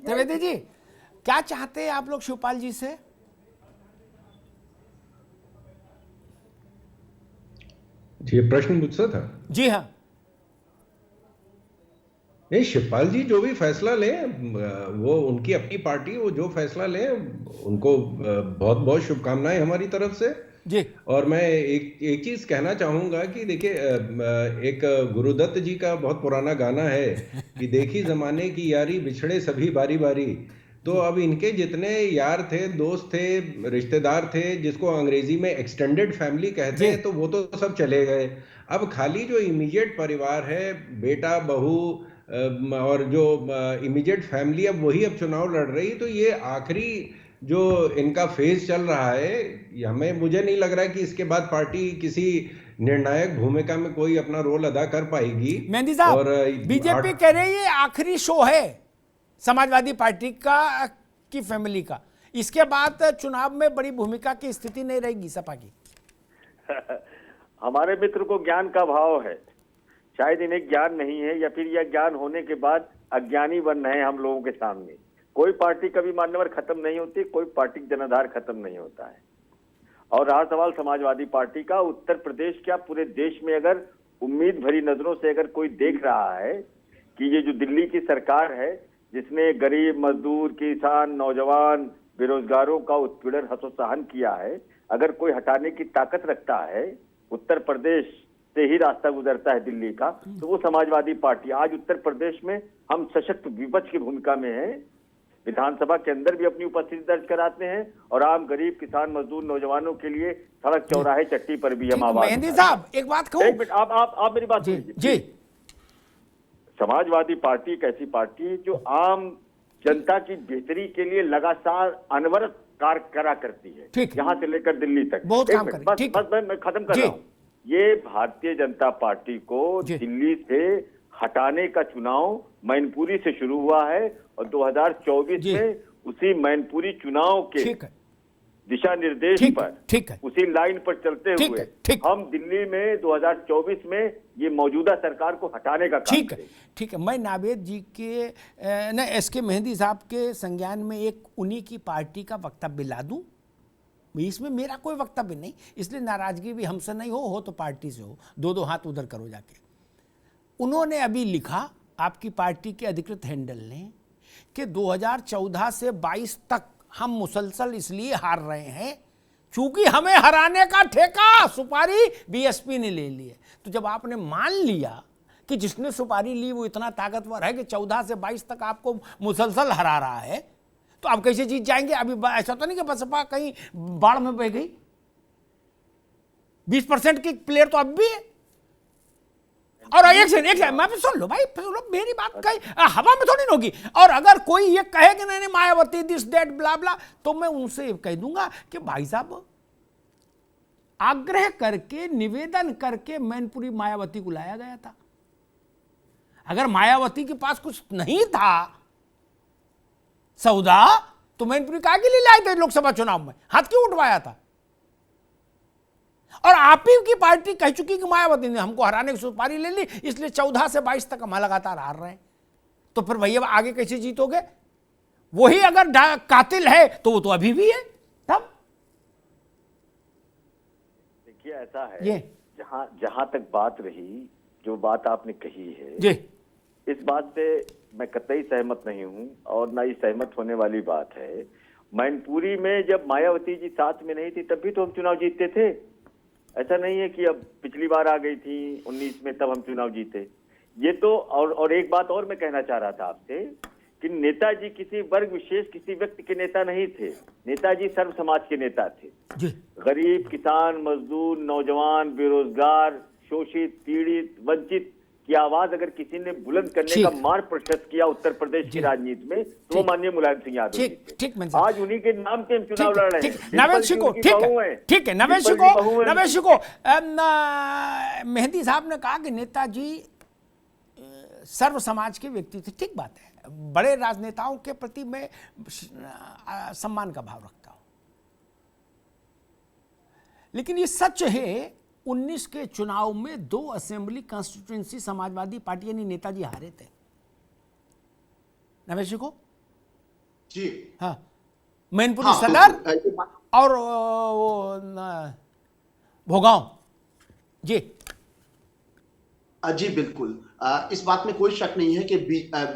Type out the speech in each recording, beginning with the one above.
त्रिवेदी जी, क्या चाहते हैं आप लोग शिवपाल जी से? ये प्रश्न मुझसे था? जी हाँ। नहीं, शिवपाल जी जो भी फैसला लें, वो उनकी अपनी पार्टी, वो जो फैसला लें, उनको बहुत बहुत शुभकामनाएं हमारी तरफ से। जी और मैं एक एक चीज कहना चाहूंगा कि देखिए, एक गुरुदत्त जी का बहुत पुराना गाना है कि देखी जमाने की यारी बिछड़े सभी बारी बारी। तो जी अब इनके जितने यार थे, दोस्त थे, रिश्तेदार थे, जिसको अंग्रेजी में एक्सटेंडेड फैमिली कहते जी। हैं, तो वो तो सब चले गए। अब खाली जो इमीडिएट परिवार है, बेटा बहू, और जो इमीडिएट फैमिली, अब वही अब चुनाव लड़ रही। तो ये आखिरी जो इनका फेज चल रहा है, मुझे नहीं लग रहा है कि इसके बाद पार्टी किसी निर्णायक भूमिका में कोई अपना रोल अदा कर पाएगी। मेहंदी साहब, और बीजेपी कह रही है ये आखिरी शो है समाजवादी पार्टी का की फैमिली का, इसके बाद चुनाव में बड़ी भूमिका की स्थिति नहीं रहेगी सपा की। हमारे मित्र को ज्ञान का भाव है, शायद इन्हें ज्ञान नहीं है, या फिर यह ज्ञान होने के बाद अज्ञानी बन रहे हैं हम लोगों के सामने। कोई पार्टी कभी मान्यवर खत्म नहीं होती, कोई पार्टी जनाधार खत्म नहीं होता है। और रहा सवाल समाजवादी पार्टी का, उत्तर प्रदेश क्या पूरे देश में अगर उम्मीद भरी नजरों से अगर कोई देख रहा है कि ये जो दिल्ली की सरकार है, जिसने गरीब, मजदूर, किसान, नौजवान, बेरोजगारों का उत्पीड़न हतोत्साहन किया है, अगर कोई हटाने की ताकत रखता है, उत्तर प्रदेश से ही रास्ता गुजरता है दिल्ली का, तो वो समाजवादी पार्टी। आज उत्तर प्रदेश में हम सशक्त विपक्ष की भूमिका में हैं, विधानसभा के अंदर भी अपनी उपस्थिति दर्ज कराते हैं, और आम गरीब, किसान, मजदूर, नौजवानों के लिए सड़क, चौराहे, चट्टी पर भी हम आवाज। मेहंदी साहब एक बात कहूं, एक मिनट, आप मेरी बात सुनिए जी। समाजवादी पार्टी एक ऐसी पार्टी है जो आम जनता की बेहतरी के लिए लगातार अनवरत कार्य करा करती है, ठीक है, यहाँ से लेकर दिल्ली तक। बहुत काम बस करें, बस मैं खत्म कर रहा हूँ। ये भारतीय जनता पार्टी को दिल्ली से हटाने का चुनाव मैनपुरी से शुरू हुआ है, और 2024 में उसी मैनपुरी चुनाव के दिशा निर्देश पर, उसी लाइन पर चलते हुए हम दिल्ली में 2024 में ये मौजूदा सरकार को हटाने का काम करेंगे। ठीक है। मैं नावेद जी के न एसके मेहंदी साहब के संज्ञान में एक उन्हीं की पार्टी का वक्तव्य ला दूं, इसमें मेरा कोई वक्तव्य नहीं, इसलिए नाराजगी भी हमसे नहीं हो तो पार्टी से हो, दो हाथ उधर करो जाके। उन्होंने अभी लिखा आपकी पार्टी के अधिकृत हैंडल ने कि 2014 से 22 तक हम मुसलसल इसलिए हार रहे हैं क्योंकि हमें हराने का ठेका सुपारी बीएसपी ने ले ली है। तो जब आपने मान लिया कि जिसने सुपारी ली वो इतना ताकतवर है कि 14 से 22 तक आपको मुसलसल हरा रहा है, तो आप कैसे जीत जाएंगे? अभी ऐसा तो नहीं कि बसपा कहीं बाढ़ में बह गई, 20% की प्लेयर तो अब भी है। और एक सेकंड मैं भी सुन लो भाई, मेरी बात कहीं हवा में थोड़ी होगी। और अगर कोई ये कहे कि नहीं मायावती दिस दैट ब्ला ब्ला, तो मैं उनसे कह दूंगा कि भाई साहब आग्रह करके, निवेदन करके मैनपुरी मायावती को लाया गया था। अगर मायावती के पास कुछ नहीं था सौदा, तो मैनपुरी काहे के लिए लाए थे लोकसभा चुनाव में? हाथ क्यों उठवाया था? और आप ही की पार्टी कह चुकी कि मायावती ने हमको हराने की सुपारी ले ली, इसलिए 14 से 22 तक हम लगातार हार रहे हैं। तो फिर भैया आगे कैसे जीतोगे? वही अगर कातिल है तो वो तो अभी भी है। तब देखिए ऐसा है, ये जहां तक बात रही, जो बात आपने कही है जी, इस बात से मैं कतई सहमत नहीं हूं, और ना ही सहमत होने वाली बात है। मैनपुरी में जब मायावती जी साथ में नहीं थी तब भी तो हम चुनाव जीतते थे। ऐसा नहीं है कि अब पिछली बार आ गई थी 19 में तब हम चुनाव जीते। ये तो और एक बात और मैं कहना चाह रहा था आपसे कि नेताजी किसी वर्ग विशेष, किसी व्यक्ति के नेता नहीं थे। नेताजी सर्व समाज के नेता थे। गरीब, किसान, मजदूर, नौजवान, बेरोजगार, शोषित, पीड़ित, वंचित की आवाज अगर किसी ने बुलंद करने का मार्ग प्रशस्त किया उत्तर प्रदेश की राजनीति में, तो वो माननीय मुलायम सिंह यादव जी थे। आज उन्हीं के नाम पे हम चुनाव लड़ रहे हैं। नवेश को ठीक है, नवेश को मेहंदी साहब ने कहा कि नेताजी सर्व समाज के व्यक्ति थे। ठीक बात है, बड़े राजनेताओं के प्रति मैं सम्मान का भाव रखता हूं, लेकिन ये सच है 19 के चुनाव में 2 असेंबली कॉन्स्टिट्यूएंसी समाजवादी पार्टी यानी नेताजी हारे थे। नवेश को जी हाँ, मैनपुरी हाँ सदर बिल्कुल। और वो भोगांव जी। जी बिल्कुल। इस बात में कोई शक नहीं है कि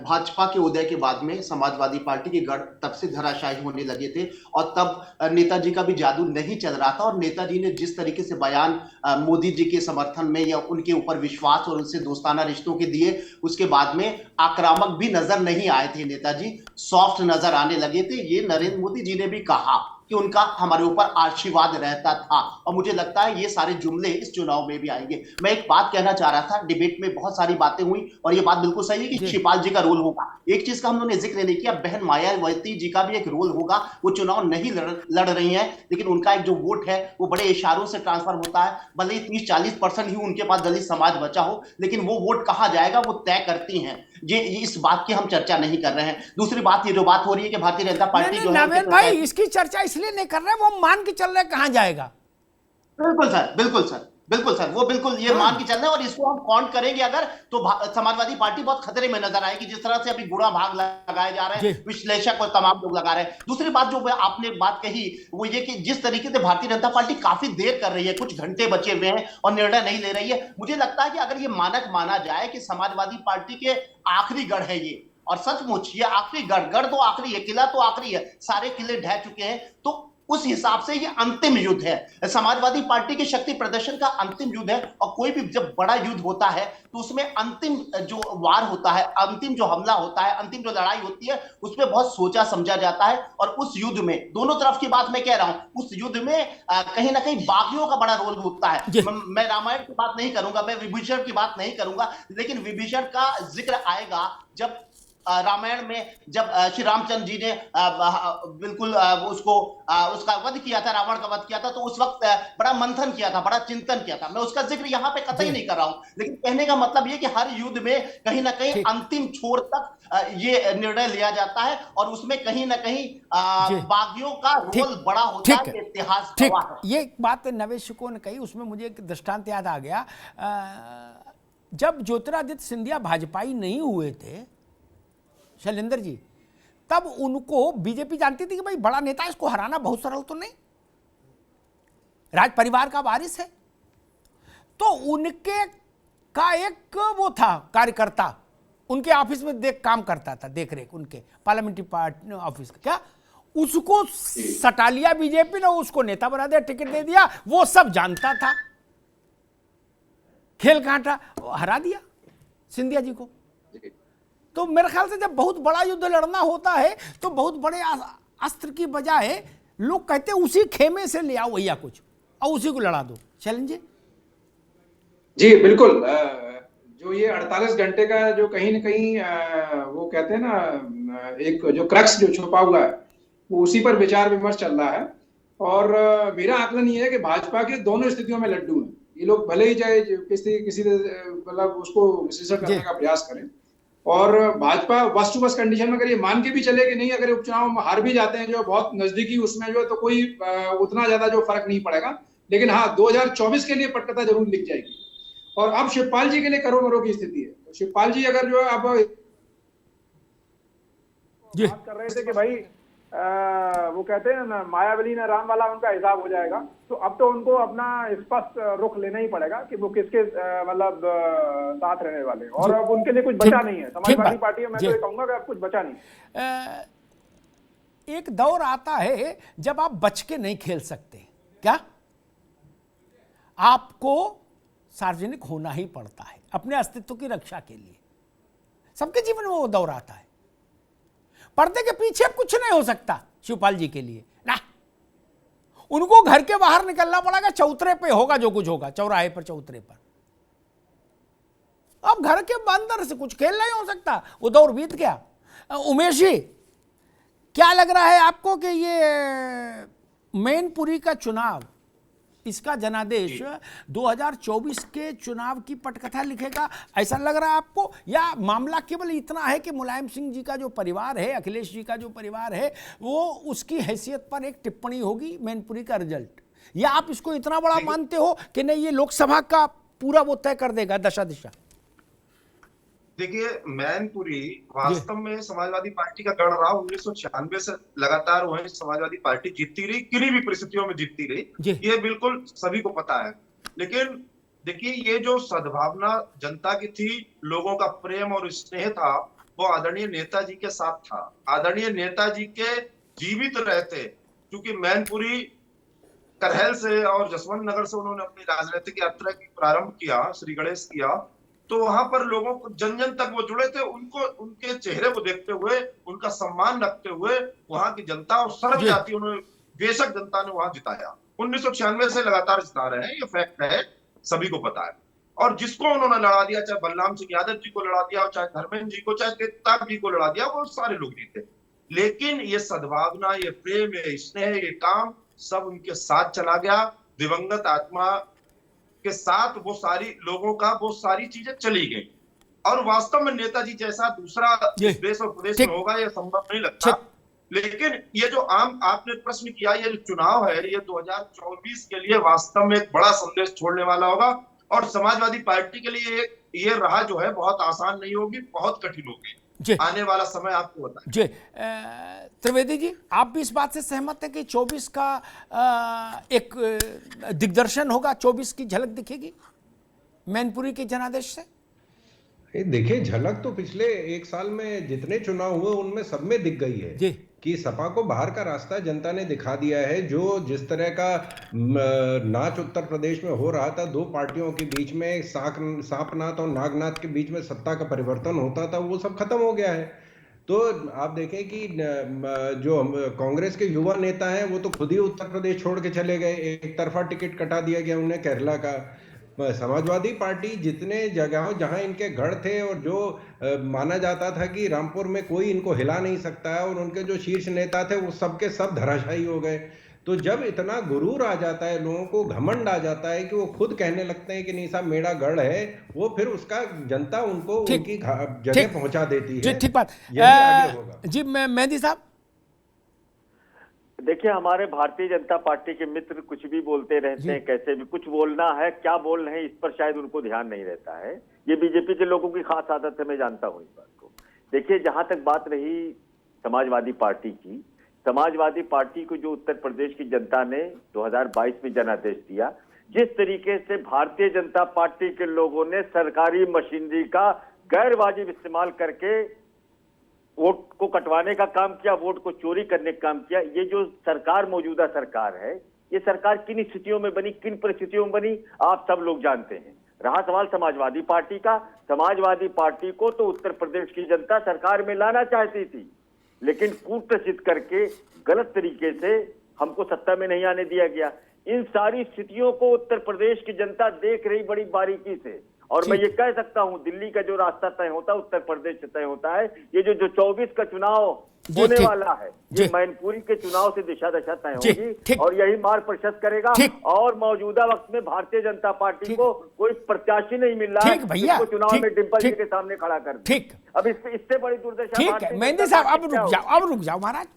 भाजपा के उदय के बाद में समाजवादी पार्टी के गढ़ तब से धराशायी होने लगे थे, और तब नेताजी का भी जादू नहीं चल रहा था। और नेताजी ने जिस तरीके से बयान मोदी जी के समर्थन में या उनके ऊपर विश्वास और उनसे दोस्ताना रिश्तों के दिए, उसके बाद में आक्रामक भी नजर नहीं आए थे नेताजी, सॉफ्ट नजर आने लगे थे। ये नरेंद्र मोदी जी ने भी कहा कि उनका हमारे ऊपर आशीर्वाद रहता था, और मुझे लगता है ये सारे जुमले इस चुनाव में भी आएंगे। मैं एक बात कहना चाह रहा था, डिबेट में बहुत सारी बातें हुई और ये बात बिल्कुल सही है कि शिवपाल जी का रोल होगा। एक चीज का हम लोगों ने जिक्र नहीं किया, बहन मायावती जी का भी एक रोल होगा। वो चुनाव नहीं लड़ रही है, लेकिन उनका एक जो वोट है वो बड़े इशारों से ट्रांसफर होता है। भले ही 30-40% ही उनके पास दलित समाज बचा हो, लेकिन वो वोट कहां जाएगा वो तय करती हैं। ये इस बात की हम चर्चा नहीं कर रहे हैं। दूसरी बात, ये जो बात हो रही है कि भारतीय जनता पार्टी जो है, नावेद भाई इसकी चर्चा इसलिए नहीं कर रहे, वो मान के चल रहे कहां जाएगा। बिल्कुल सर, बिल्कुल सर, बिल्कुल सर, वो बिल्कुल ये मान के चल रहे हैं। और इसको हम काउंट करेंगे अगर, तो समाजवादी पार्टी बहुत खतरे में नजर आएगी, जिस तरह से अभी गुणा भाग लगाए जा रहे हैं, विश्लेषक और तमाम लोग लगा रहे हैं। दूसरी बात जो आपने बात कही वो ये कि जिस तरीके से भारतीय जनता पार्टी काफी देर कर रही है, कुछ घंटे बचे हुए हैं और निर्णय नहीं ले रही है, मुझे लगता है कि अगर ये मानक माना जाए कि समाजवादी पार्टी के आखिरी गढ़ है ये, और सचमुच ये आखिरी गढ़ तो आखिरी है, किला तो आखिरी है, सारे किले ढह चुके हैं, तो उस हिसाब से ये अंतिम युद्ध है, समाजवादी पार्टी के शक्ति प्रदर्शन का अंतिम युद्ध है। और कोई भी जब बड़ा युद्ध होता है तो उसमें अंतिम जो वार होता है, अंतिम जो हमला होता है, अंतिम जो लड़ाई होती है, उसमें बहुत सोचा समझा जाता है। और उस युद्ध में दोनों तरफ की बात मैं कह रहा हूं, उस युद्ध में कहीं ना कहीं बागियों का बड़ा रोल होता है। मैं रामायण की बात नहीं करूंगा, मैं विभीषण की बात नहीं करूंगा, लेकिन विभीषण का जिक्र आएगा जब रामायण में, जब श्री रामचंद्र जी ने बिल्कुल उसको उसका वध किया था, रावण का वध किया था, तो उस वक्त बड़ा मंथन किया था, बड़ा चिंतन किया था। मैं उसका जिक्र यहाँ पे कतई नहीं कर रहा हूं, लेकिन कहने का मतलब ये कि हर युद्ध में कहीं ना कहीं अंतिम छोर तक ये निर्णय लिया जाता है, और उसमें कहीं ना कहीं बागियों का रोल बड़ा होता है, इतिहास गवाह है। ये बात नवेद शुक्ल ने कही, उसमें मुझे एक दृष्टांत याद आ गया। जब ज्योतिरादित्य सिंधिया भाजपाई नहीं हुए थे शैलेंद्र जी, तब उनको बीजेपी जानती थी कि भाई बड़ा नेता, इसको हराना बहुत सरल तो नहीं, राज परिवार का वारिस है। तो उनके का एक वो था कार्यकर्ता, उनके ऑफिस में काम करता था, देख रेख उनके पार्लियामेंट्री पार्टी ऑफिस का, क्या उसको सटा लिया बीजेपी ने, उसको नेता बना दिया, टिकट दे दिया, वो सब जानता था, खेल कांटा, हरा दिया सिंधिया जी को। तो मेरे ख्याल से जब बहुत बड़ा युद्ध लड़ना होता है तो बहुत बड़े अस्त्र की बजाय लोग कहते हैं उसी खेमे से ले आओ भैया कुछ और उसी को लड़ा दो। शैलेंद्र जी जी बिल्कुल। जो ये 48 घंटे का जो कहीं ना कहीं वो कहते हैं ना, एक जो क्रक्स जो छुपा हुआ है, वो उसी पर विचार विमर्श चल रहा है। और मेरा आकलन ये है कि भाजपा के दोनों स्थितियों में लड्डू हैं। ये लोग भले ही चाहे किसी मतलब उसको विश्लेषण करने का प्रयास करें, और भाजपा वस्त टू वस्त कंडीशन में अगर ये मान के भी चले कि नहीं, अगर उपचुनाव में हार भी जाते हैं जो बहुत नजदीकी उसमें जो है, तो कोई उतना ज्यादा जो फर्क नहीं पड़ेगा। लेकिन हाँ, 2024 के लिए पटकथा जरूर लिख जाएगी। और अब शिवपाल जी के लिए करो मरो की स्थिति है। तो शिवपाल जी अगर जो है अब बात कर रहे थे कि भाई वो कहते हैं ना, मायावली ना राम वाला उनका हिसाब हो जाएगा, तो अब तो उनको अपना स्पष्ट रुख लेना ही पड़ेगा कि वो किसके मतलब साथ रहने वाले हैं। और अब उनके लिए कुछ बचा नहीं है समाजवादी पार्टी में। मैं तो ये कहूंगा कि अब कुछ बचा नहीं। एक दौर आता है जब आप बच के नहीं खेल सकते, क्या आपको सार्वजनिक होना ही पड़ता है अपने अस्तित्व की रक्षा के लिए। सबके जीवन में वो दौर आता है, पर्दे के पीछे कुछ नहीं हो सकता शिवपाल जी के लिए ना, उनको घर के बाहर निकलना पड़ेगा, चौतरे पे होगा जो कुछ होगा, चौराहे पर चौतरे पर। अब घर के अंदर से कुछ खेल नहीं हो सकता, वो दौर बीत गया। उमेश जी, क्या लग रहा है आपको कि ये मैनपुरी का चुनाव, इसका जनादेश 2024 के चुनाव की पटकथा लिखेगा, ऐसा लग रहा है आपको? या मामला केवल इतना है कि मुलायम सिंह जी का जो परिवार है, अखिलेश जी का जो परिवार है, वो उसकी हैसियत पर एक टिप्पणी होगी मैनपुरी का रिजल्ट? या आप इसको इतना बड़ा मानते हो कि नहीं, ये लोकसभा का पूरा वो तय कर देगा दशा दिशा? देखिए, मैनपुरी वास्तव में समाजवादी पार्टी का गढ़ रहा। 1996 से लगातार वही समाजवादी पार्टी जीतती रही, किन्हीं भी परिस्थितियों में जीतती रही, ये बिल्कुल सभी को पता है। लेकिन देखिए, ये जो सद्भावना जनता की थी, लोगों का प्रेम और स्नेह था, वो आदरणीय नेताजी के साथ था। आदरणीय नेताजी के जीवित रहते, क्योंकि मैनपुरी करहल से और जसवंत नगर से उन्होंने अपनी राजनीतिक यात्रा की प्रारंभ किया, श्री गणेश किया, तो वहां पर लोगों को जन जन तक वो जुड़े थे। उनको, उनके चेहरे को देखते हुए, उनका सम्मान रखते हुए वहां की जनता और सर्व जाति उन्होंने बेशक जनता ने वहां जिताया। 1996 से लगातार जिता रहे हैं, ये फैक्ट है, सभी को पता है। और जिसको उन्होंने लड़ा दिया, चाहे बलराम सिंह यादव जी को लड़ा दिया, चाहे धर्मेंद्र जी को, चाहे तेजताप जी को लड़ा दिया, वो सारे लोग जीते। लेकिन ये सद्भावना, ये प्रेम, ये स्नेह, ये काम सब उनके साथ चला गया। दिवंगत आत्मा के साथ वो सारी लोगों का वो सारी चीजें चली गई। और वास्तव में नेताजी जैसा दूसरा देश और प्रदेश में होगा, यह संभव नहीं लगता। लेकिन ये जो आपने प्रश्न किया, ये जो चुनाव है, ये 2024 के लिए वास्तव में एक बड़ा संदेश छोड़ने वाला होगा। और समाजवादी पार्टी के लिए ये राह जो है बहुत आसान नहीं होगी, बहुत कठिन होगी। आने वाला समय आपको बताएं। जी, त्रिवेदी जी, आप भी इस बात से सहमत हैं कि 24 का एक दिग्दर्शन होगा, 24 की झलक दिखेगी मैनपुरी के जनादेश से? देखिए, झलक तो पिछले एक साल में जितने चुनाव हुए उनमें सब में दिख गई है जी। कि सपा को बाहर का रास्ता जनता ने दिखा दिया है। जो जिस तरह का नाच उत्तर प्रदेश में हो रहा था, दो पार्टियों के बीच में सांपनाथ और नागनाथ के बीच में सत्ता का परिवर्तन होता था, वो सब खत्म हो गया है। तो आप देखें कि जो कांग्रेस के युवा नेता हैं वो तो खुद ही उत्तर प्रदेश छोड़ के चले गए, एक तरफा टिकट कटा दिया गया उन्हें केरला का। समाजवादी पार्टी जितने जगहों जहां इनके गढ़ थे और जो माना जाता था कि रामपुर में कोई इनको हिला नहीं सकता है, और उनके जो शीर्ष नेता थे वो सबके सब धराशायी हो गए। तो जब इतना गुरूर आ जाता है, लोगों को घमंड आ जाता है कि वो खुद कहने लगते हैं कि नहीं साहब मेरा गढ़ है, वो फिर उसका जनता उनको उनकी जगह पहुंचा देती है। ठीक बात। जी, मेहदी साहब, देखिए, हमारे भारतीय जनता पार्टी के मित्र कुछ भी बोलते रहते हैं, कैसे भी कुछ बोलना है, क्या बोल रहे हैं, इस पर शायद उनको ध्यान नहीं रहता है। ये बीजेपी के लोगों की खास आदत है, मैं जानता हूं इस बात को। देखिए, जहां तक बात रही समाजवादी पार्टी की, समाजवादी पार्टी को जो उत्तर प्रदेश की जनता ने 2022 में जनादेश दिया, जिस तरीके से भारतीय जनता पार्टी के लोगों ने सरकारी मशीनरी का गैर वाजिब इस्तेमाल करके वोट को कटवाने का काम किया, वोट को चोरी करने का काम किया, ये जो सरकार, मौजूदा सरकार है, ये सरकार किन स्थितियों में बनी, किन परिस्थितियों में बनी, आप सब लोग जानते हैं। रहा सवाल समाजवादी पार्टी का, समाजवादी पार्टी को तो उत्तर प्रदेश की जनता सरकार में लाना चाहती थी, लेकिन कूटप्रचित करके गलत तरीके से हमको सत्ता में नहीं आने दिया गया। इन सारी स्थितियों को उत्तर प्रदेश की जनता देख रही बड़ी बारीकी से। और मैं ये कह सकता हूं, दिल्ली का जो रास्ता तय होता है उत्तर प्रदेश से तय होता है। ये जो 24 का चुनाव होने वाला है, ये मैनपुरी के चुनाव से दिशा दशा तय होगी और यही मार्ग प्रशस्त करेगा। और मौजूदा वक्त में भारतीय जनता पार्टी को कोई प्रत्याशी नहीं मिल रहा है जिसको चुनाव में डिंपल जी के सामने खड़ा कर दे। अब इससे बड़ी दुर्दशा। ठीक है मेहदी साहब, अब रुक जाओ महाराज।